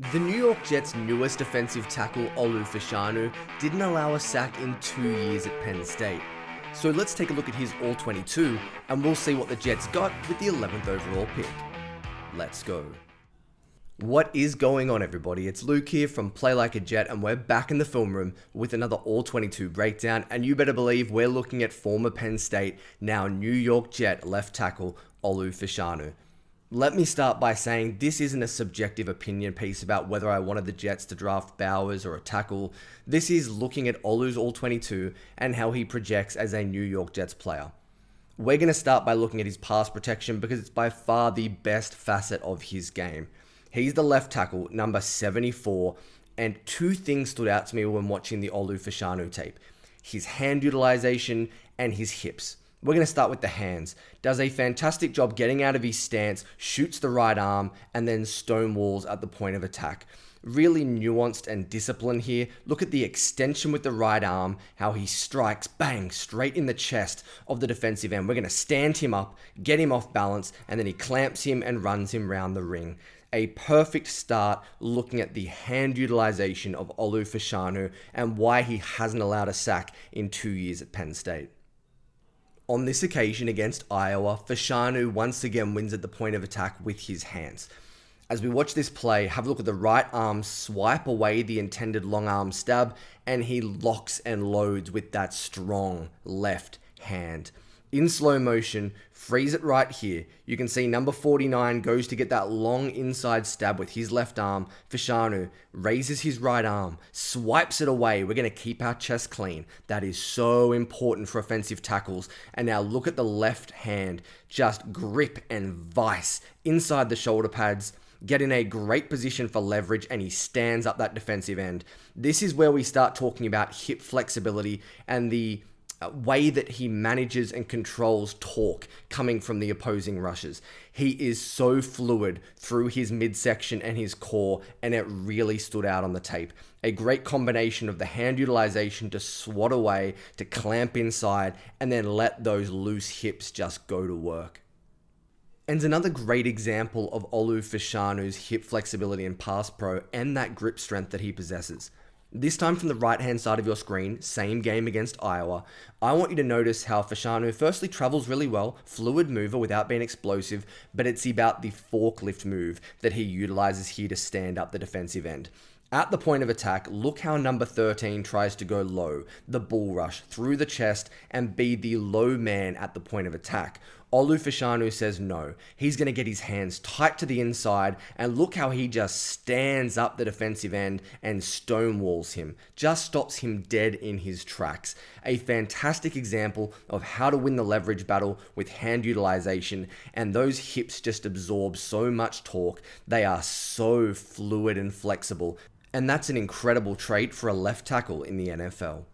The New York Jets' newest defensive tackle, Olu Fashanu, didn't allow a sack in 2 years at Penn State. So let's take a look at his All-22, and we'll see what the Jets got with the 11th overall pick. Let's go. What is going on, everybody? It's Luke here from Play Like a Jet, and we're back in the film room with another All-22 breakdown, and you better believe we're looking at former Penn State, now New York Jet left tackle, Olu Fashanu. Let me start by saying this isn't a subjective opinion piece about whether I wanted the Jets to draft Bowers or a tackle. This is looking at Olu's All-22 and how he projects as a New York Jets player. We're going to start by looking at his pass protection because it's by far the best facet of his game. He's the left tackle, number 74, and two things stood out to me when watching the Olu Fashanu tape: his hand utilization and his hips. We're going to start with the hands. Does a fantastic job getting out of his stance, shoots the right arm, and then stonewalls at the point of attack. Really nuanced and disciplined here. Look at the extension with the right arm, how he strikes, bang, straight in the chest of the defensive end. We're going to stand him up, get him off balance, and then he clamps him and runs him round the ring. A perfect start looking at the hand utilization of Olu Fashanu and why he hasn't allowed a sack in 2 years at Penn State. On this occasion against Iowa, Fashanu once again wins at the point of attack with his hands. As we watch this play, have a look at the right arm swipe away the intended long arm stab, and he locks and loads with that strong left hand. In slow motion, freeze it right here. You can see number 49 goes to get that long inside stab with his left arm. Fashanu raises his right arm, swipes it away. We're going to keep our chest clean. That is so important for offensive tackles. And now look at the left hand, just grip and vice inside the shoulder pads. Get in a great position for leverage, and he stands up that defensive end. This is where we start talking about hip flexibility and the way that he manages and controls torque coming from the opposing rushes. He is so fluid through his midsection and his core, and it really stood out on the tape. A great combination of the hand utilization to swat away, to clamp inside, and then let those loose hips just go to work. And another great example of Olu Fashanu's hip flexibility and pass pro and that grip strength that he possesses. This time from the right-hand side of your screen, same game against Iowa. I want you to notice how Fashanu firstly travels really well, fluid mover without being explosive, but it's about the forklift move that he utilizes here to stand up the defensive end. At the point of attack, look how number 13 tries to go low, the bull rush, through the chest, and be the low man at the point of attack. Olu Fashanu says no. He's going to get his hands tight to the inside, and look how he just stands up the defensive end and stonewalls him. Just stops him dead in his tracks. A fantastic example of how to win the leverage battle with hand utilization, and those hips just absorb so much torque. They are so fluid and flexible, and that's an incredible trait for a left tackle in the NFL.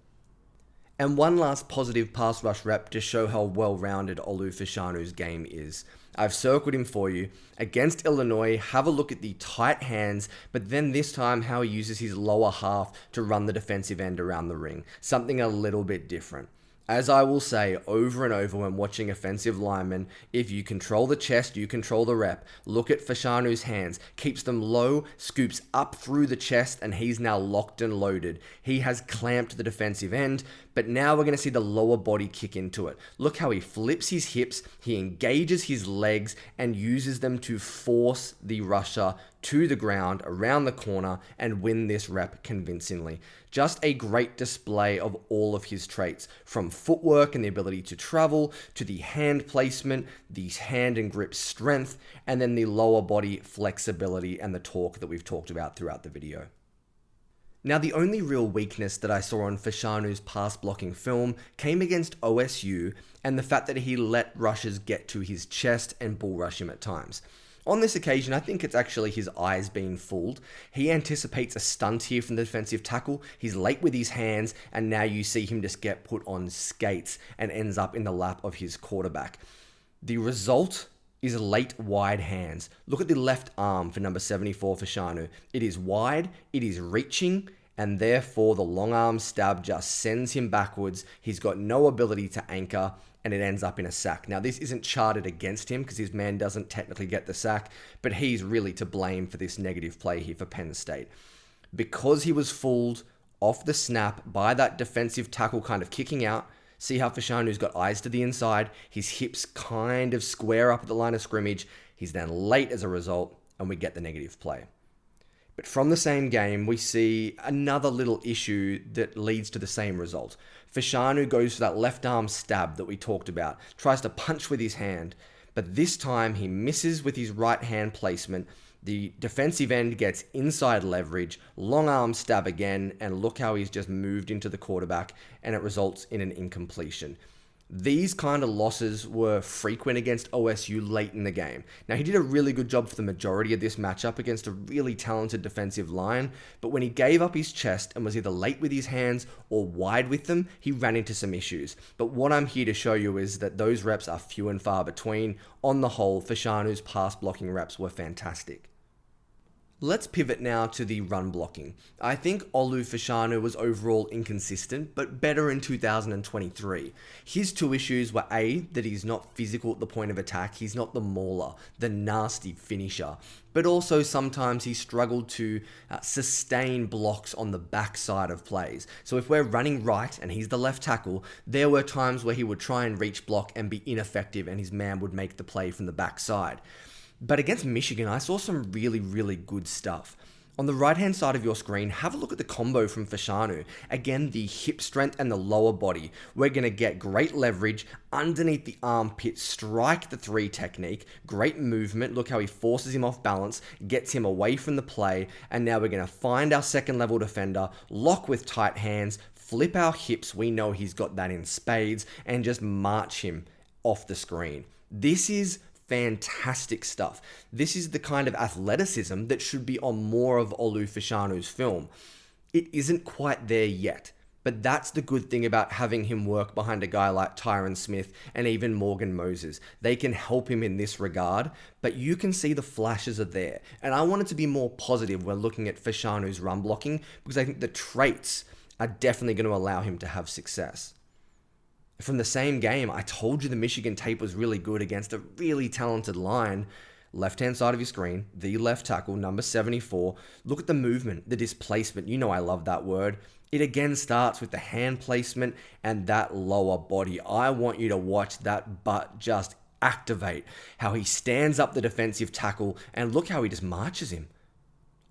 And one last positive pass rush rep to show how well-rounded Olu Fashanu's game is. I've circled him for you. Against Illinois, have a look at the tight hands, but then this time how he uses his lower half to run the defensive end around the ring. Something a little bit different. As I will say over and over when watching offensive linemen, if you control the chest, you control the rep. Look at Fashanu's hands. Keeps them low, scoops up through the chest, and he's now locked and loaded. He has clamped the defensive end, but now we're going to see the lower body kick into it. Look how he flips his hips, he engages his legs, and uses them to force the rusher to the ground, around the corner, and win this rep convincingly. Just a great display of all of his traits, from footwork and the ability to travel, to the hand placement, the hand and grip strength, and then the lower body flexibility and the torque that we've talked about throughout the video. Now, the only real weakness that I saw on Fashanu's pass blocking film came against OSU and the fact that he let rushers get to his chest and bull rush him at times. On this occasion, I think it's actually his eyes being fooled. He anticipates a stunt here from the defensive tackle. He's late with his hands, and now you see him just get put on skates and ends up in the lap of his quarterback. The result is late wide hands. Look at the left arm for number 74 Fashanu. It is wide, it is reaching, and therefore the long arm stab just sends him backwards. He's got no ability to anchor, and it ends up in a sack. Now, this isn't charted against him because his man doesn't technically get the sack, but he's really to blame for this negative play here for Penn State. Because he was fooled off the snap by that defensive tackle kind of kicking out. See how Fashanu's got eyes to the inside, his hips kind of square up at the line of scrimmage. He's then late as a result, and we get the negative play. But from the same game, we see another little issue that leads to the same result. Fashanu goes for that left arm stab that we talked about, tries to punch with his hand, but this time he misses with his right hand placement. The defensive end gets inside leverage, long arm stab again, and look how he's just moved into the quarterback, and it results in an incompletion. These kind of losses were frequent against OSU late in the game. Now, he did a really good job for the majority of this matchup against a really talented defensive line, but when he gave up his chest and was either late with his hands or wide with them, he ran into some issues. But what I'm here to show you is that those reps are few and far between. On the whole, Fashanu's pass blocking reps were fantastic. Let's pivot now to the run blocking. I think Olu Fashanu was overall inconsistent, but better in 2023. His two issues were A, that he's not physical at the point of attack, he's not the mauler, the nasty finisher, but also sometimes he struggled to sustain blocks on the backside of plays. So if we're running right and he's the left tackle, there were times where he would try and reach block and be ineffective and his man would make the play from the backside. But against Michigan, I saw some really, really good stuff. On the right-hand side of your screen, have a look at the combo from Fashanu. Again, the hip strength and the lower body. We're going to get great leverage underneath the armpit, strike the three technique, great movement. Look how he forces him off balance, gets him away from the play, and now we're going to find our second level defender, lock with tight hands, flip our hips, we know he's got that in spades, and just march him off the screen. This is fantastic stuff. This is the kind of athleticism that should be on more of Olu Fashanu's film. It isn't quite there yet, but that's the good thing about having him work behind a guy like Tyron Smith and even Morgan Moses. They can help him in this regard, but you can see the flashes are there. And I wanted to be more positive when looking at Fashanu's run blocking because I think the traits are definitely going to allow him to have success. From the same game, I told you the Michigan tape was really good against a really talented line. Left-hand side of your screen, the left tackle, number 74. Look at the movement, the displacement. You know I love that word. It again starts with the hand placement and that lower body. I want you to watch that butt just activate. How he stands up the defensive tackle and look how he just marches him.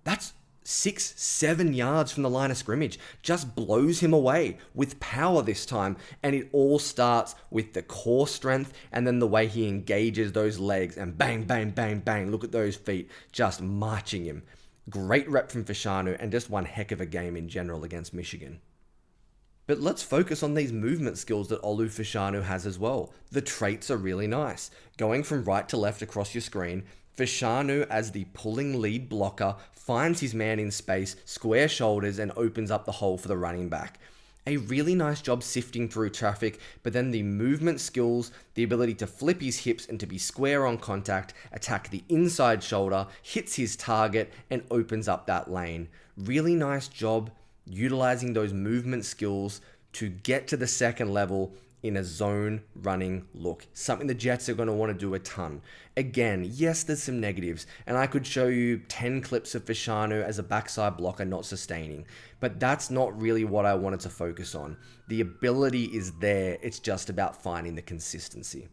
That's 6-7 yards from the line of scrimmage, just blows him away with power this time. And it all starts with the core strength and then the way he engages those legs and bang, bang, bang, bang. Look at those feet, just marching him. Great rep from Fashanu and just one heck of a game in general against Michigan. But let's focus on these movement skills that Olu Fashanu has as well. The traits are really nice. Going from right to left across your screen, Fashanu, as the pulling lead blocker, finds his man in space, square shoulders, and opens up the hole for the running back. A really nice job sifting through traffic, but then the movement skills, the ability to flip his hips and to be square on contact, attack the inside shoulder, hits his target, and opens up that lane. Really nice job utilizing those movement skills to get to the second level in a zone running look. Something the Jets are going to want to do a ton. Again, yes, there's some negatives, and I could show you 10 clips of Fashanu as a backside blocker not sustaining, but that's not really what I wanted to focus on. The ability is there, it's just about finding the consistency.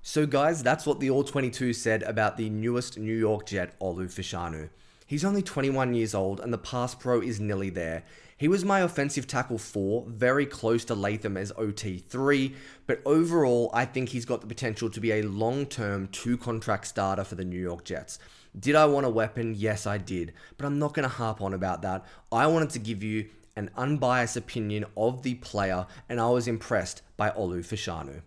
So guys, that's what the All-22 said about the newest New York Jet, Olu Fashanu. He's only 21 years old and the pass pro is nearly there. He was my offensive tackle 4, very close to Latham as OT 3, but overall I think he's got the potential to be a long-term 2-contract starter for the New York Jets. Did I want a weapon? Yes, I did, but I'm not going to harp on about that. I wanted to give you an unbiased opinion of the player and I was impressed by Olu Fashanu.